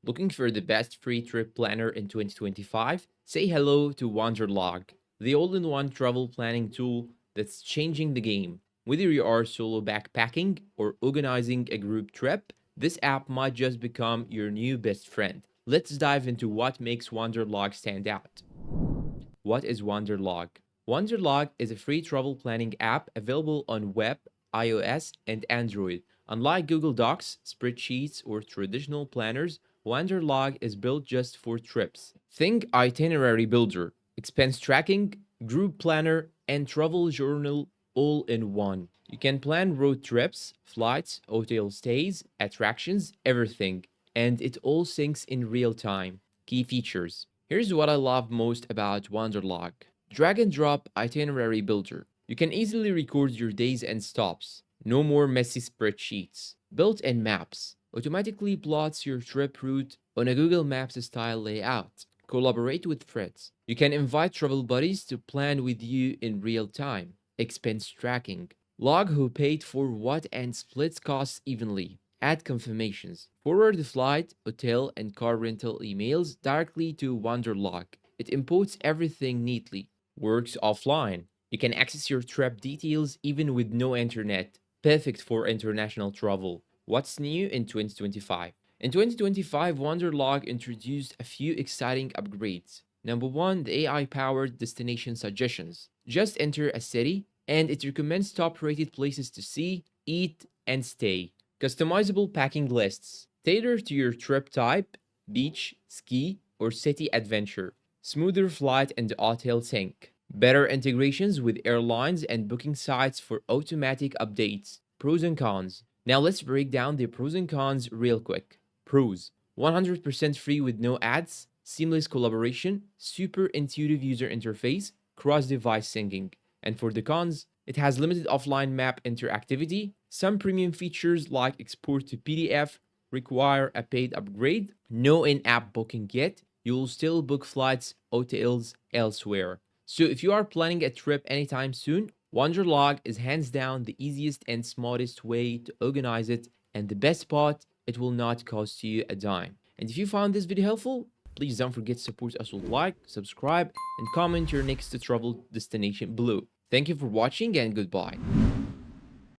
Looking for the best free trip planner in 2025? Say hello to Wanderlog, the all-in-one travel planning tool that's changing the game. Whether you are solo backpacking or organizing a group trip, this app might just become your new best friend. Let's dive into what makes Wanderlog stand out. What is Wanderlog? Wanderlog is a free travel planning app available on web, iOS, and Android. Unlike Google Docs, spreadsheets, or traditional planners, Wanderlog is built just for trips. Think itinerary builder, expense tracking, group planner, and travel journal all in one. You can plan road trips, flights, hotel stays, attractions, everything, and it all syncs in real time. Key features. Here's what I love most about Wanderlog. Drag and drop itinerary builder. You can easily record your days and stops. No more messy spreadsheets. Built-in maps. Automatically plots your trip route on a Google Maps style layout. Collaborate with friends. You can invite travel buddies to plan with you in real time. Expense tracking. Log who paid for what and splits costs evenly. Add confirmations. Forward the flight, hotel, and car rental emails directly to Wanderlog. It imports everything neatly. Works offline. You can access your trip details even with no internet. Perfect for international travel. What's new in 2025? In 2025, Wanderlog introduced a few exciting upgrades. Number one, the AI powered destination suggestions. Just enter a city, and it recommends top rated places to see, eat, and stay. Customizable packing lists. Tailor to your trip type, beach, ski, or city adventure. Smoother flight and hotel sync. Better integrations with airlines and booking sites for automatic updates. Pros and cons. Now let's break down the pros and cons real quick. Pros: 100% free with no ads, seamless collaboration, super intuitive user interface, cross-device syncing. And for the cons, it has limited offline map interactivity. Some premium features like export to PDF require a paid upgrade. No in-app booking yet. You'll still book flights, hotels elsewhere. So if you are planning a trip anytime soon, Wanderlog is hands down the easiest and smartest way to organize it, and the best part, it will not cost you a dime. And if you found this video helpful, please don't forget to support us with like, subscribe, and comment your next travel destination below. Thank you for watching and goodbye.